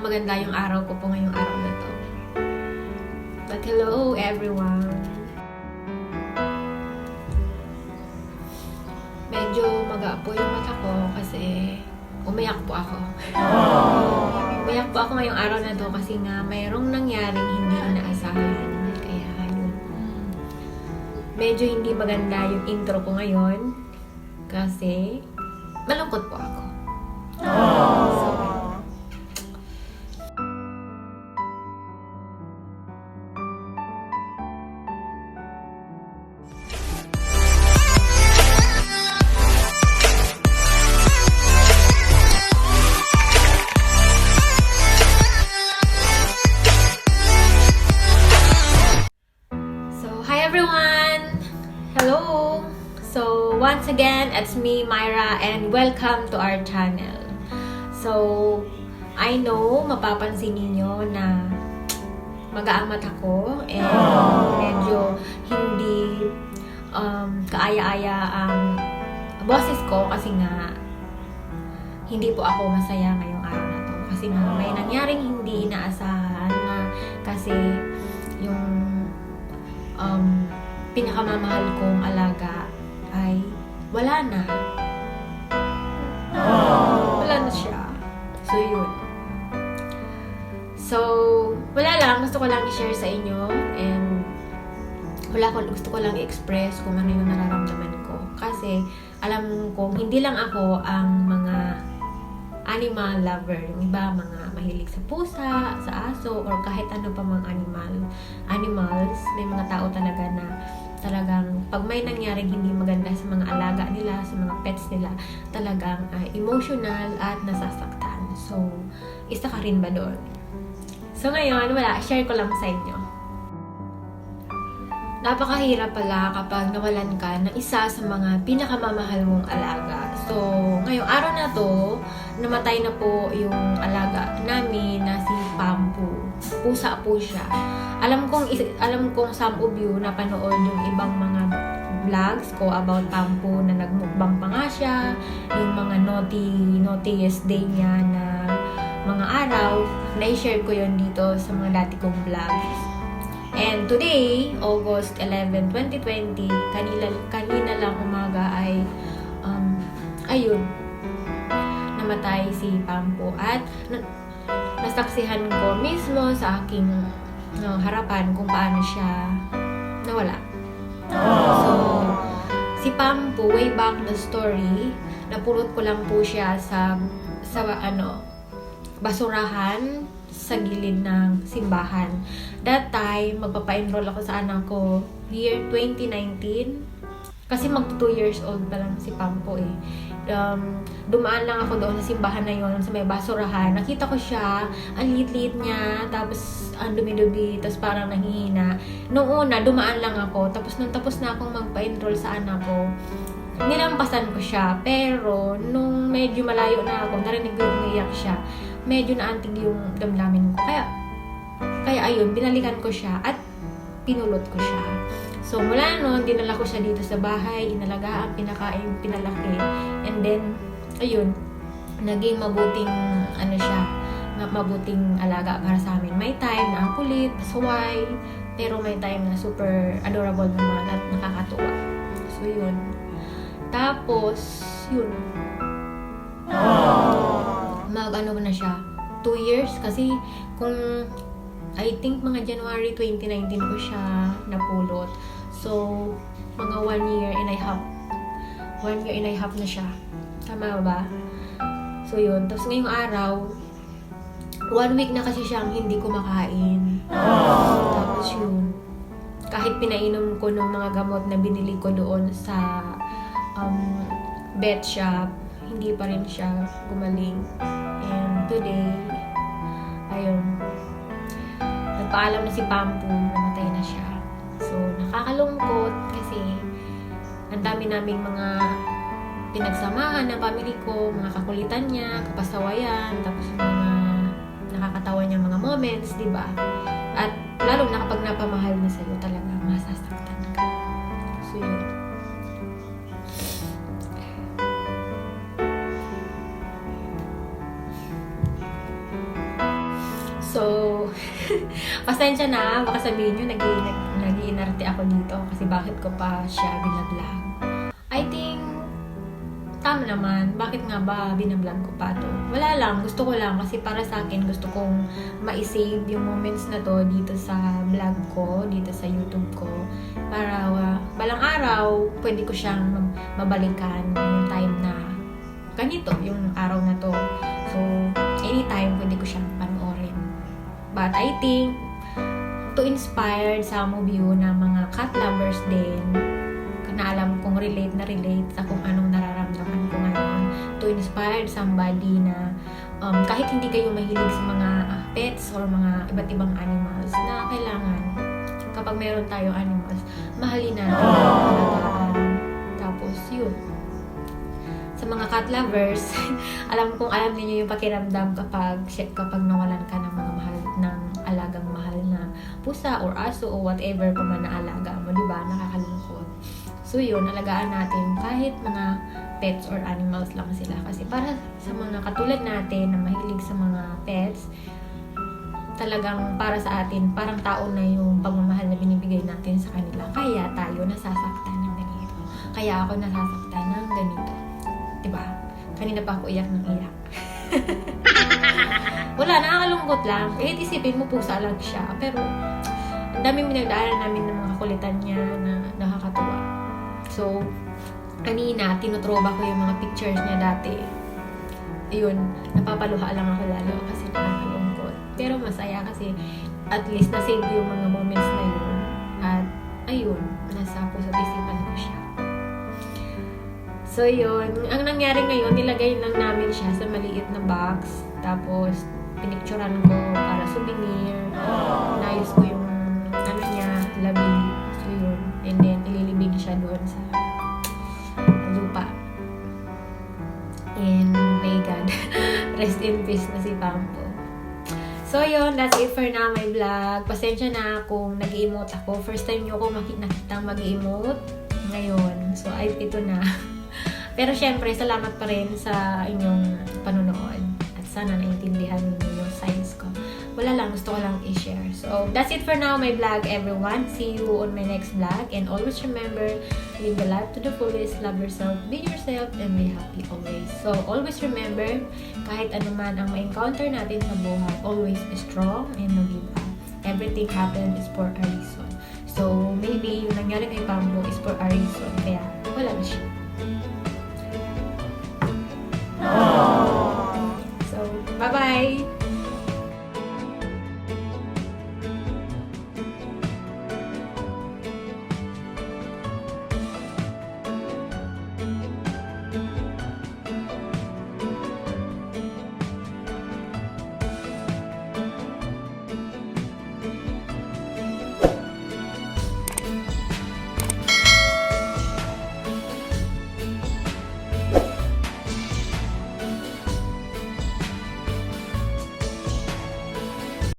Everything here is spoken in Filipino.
maganda yung araw ko po ngayong araw na to. But hello everyone! Medyo maga po yung mata ko kasi umiyak po ako. Umiyak po ako ngayong araw na to kasi nga mayroong nangyaring hindi inaasahan. Kaya yun. Medyo hindi maganda yung intro ko ngayon kasi malungkot po ako. So, hi everyone! Hello! So, once again, it's me, Myra, and welcome to our channel. So, I know, mapapansin ninyo na magaang mata ko and medyo hindi kaaya-aya ang boses ko kasi nga hindi po ako masaya ngayong araw na to. Kasi nga may nangyaring hindi inaasahan na kasi yung pinakamamahal kong alaga ay wala na. Wala na siya. So, yun. So, wala lang. Gusto ko lang i-share sa inyo and gusto ko lang i-express kung ano yung nararamdaman ko. Kasi, alam ko, hindi lang ako ang mga animal lover. Yung iba, mga mahilig sa pusa, sa aso, or kahit ano pa mga animals. May mga tao talaga na talagang pag may nangyaring hindi maganda sa mga alaga nila, sa mga pets nila, talagang emotional at nasasaktan. So, isa ka rin ba doon? So, ngayon, share ko lang sa inyo. Napakahirap pala kapag nawalan ka ng isa sa mga pinakamamahal mong alaga. So, ngayong araw na to, namatay na po yung alaga namin na si Pampu. Pusa po siya. Alam kong some of you napanood yung ibang mga vlogs ko about Pampu na nagmukbang pa nga siya, yung mga naughtiest day niya na mga araw, na-share ko yun dito sa mga dati kong vlogs. And today, August 11, 2020, kanina lang umaga ay, ayun, namatay si Pampu. At nasaksihan ko mismo sa aking harapan kung paano siya nawala. So, si Pampu, way back the story, napulot ko lang po siya sa basurahan sa gilid ng simbahan. That time, magpapa-enroll ako sa anak ko year 2019. Kasi mag 2 years old pa lang si Pampo eh. Dumaan lang ako doon sa simbahan na yon sa may basurahan. Nakita ko siya, ang liit-liit niya, tapos ang dumi-dumi, tapos parang nangihina. Noong una, dumaan lang ako, tapos nung tapos na akong magpa-enroll sa anak ko, nilampasan ko siya. Pero, nung medyo malayo na ako, narinig ko umiyak siya, medyo naantig yung damdamin ko. Kaya ayun, binalikan ko siya at pinulot ko siya. So, mula noon, dinala ko siya dito sa bahay, inalagaan, pinakain, pinalaki. And then, ayun, naging mabuting alaga para sa amin. May time na ang kulit, suway, pero may time na super adorable naman at nakakatuwa. So, yun. Tapos, yun. Mag-ano na siya, 2 years kasi kung I think mga January 2019 ko siya napulot. So, mga 1 year and a half. 1 year and a half na siya. Tama ba? So, yun. Tapos ngayong araw, 1 week na kasi siyang hindi kumakain. Tapos yun. Kahit pinainom ko ng mga gamot na binili ko doon sa vet shop, hindi pa rin siya gumaling. And today, ayun, nagpaalam na si Pampu, namatay na siya. So, nakakalungkot kasi ang dami naming mga pinagsamahan ng pamilya ko, mga kakulitan niya, kapasawayan, tapos mga nakakatawa niyang mga moments, di ba? At lalo na kapag napamahal na sa'yo, talaga masasaktan ka. So, yun. Pasensya na, baka sabihin nyo, nag-iinarte ako dito kasi bakit ko pa siya binablog. I think, tama naman. Bakit nga ba binablog ko pa to? Wala lang, gusto ko lang kasi para sa akin, gusto kong ma-save yung moments na to dito sa vlog ko, dito sa YouTube ko. Para balang araw, pwede ko siyang mabalikan yung time na ganito, yung araw na to. So, anytime, pwede ko siyang panoorin. But I think, to inspire some of you na mga cat lovers din, na alam kong relate sa kung anong nararamdaman ko ngayon, to inspire somebody na kahit hindi kayo mahilig sa mga pets or mga iba't ibang animals, na kailangan, kapag meron tayo animals, mahalin natin, alagaan. Tapos, yun. Sa mga cat lovers, alam niyo yung pakiramdam kapag nawalan ka ng mga alagang mahal na pusa or aso o whatever pa man na alaga mo, di ba? Nakakalungkot. So yun, alagaan natin kahit mga pets or animals lang sila. Kasi para sa mga katulad natin na mahilig sa mga pets, talagang para sa atin, parang tao na yung pagmamahal na binibigay natin sa kanila. Kaya tayo nasasaktan ng ganito. Kaya ako nasasaktan ng ganito. Diba? Kanina pa ako iyak ng iyak. Wala, nakakalungkot lang. Kahit isipin mo, pusa lang siya. Pero, ang daming pinagdaanan namin ng mga kulitan niya na nakakatuwa. So, kanina, tinutroba ko yung mga pictures niya dati. Ayun, napapaluha lang ako lalo kasi nakakalungkot. Pero masaya kasi at least na-save yung mga moments na yun. At, ayun, nasa puso't isipan ko siya. So, yun. Ang nangyari ngayon, nilagay lang namin siya sa maliit na box. Tapos, pinicturan ko para souvenir. Nayos ko yung niya, labi. So, yun. And then, ililibig siya doon sa lupa. And, may God. Rest in peace na si Pampo. So, yun. That's it for now, my vlog. Pasensya na kung nag-emote ako. First time nyo ako nakita mag-emote ngayon. So, ito na. Pero syempre, salamat pa rin sa inyong panunood. At sana naintindihan niyo yung sides ko. Wala lang, gusto ko lang i-share. So, that's it for now, my vlog, everyone. See you on my next vlog. And always remember, live the life to the fullest, love yourself, be yourself, and be happy always. So, always remember, kahit anuman ang ma-encounter natin sa buhay, always be strong and no give up. Everything happens is for a reason. So, maybe yung nangyari kay Pambo is for a reason. Kaya, wala na siya.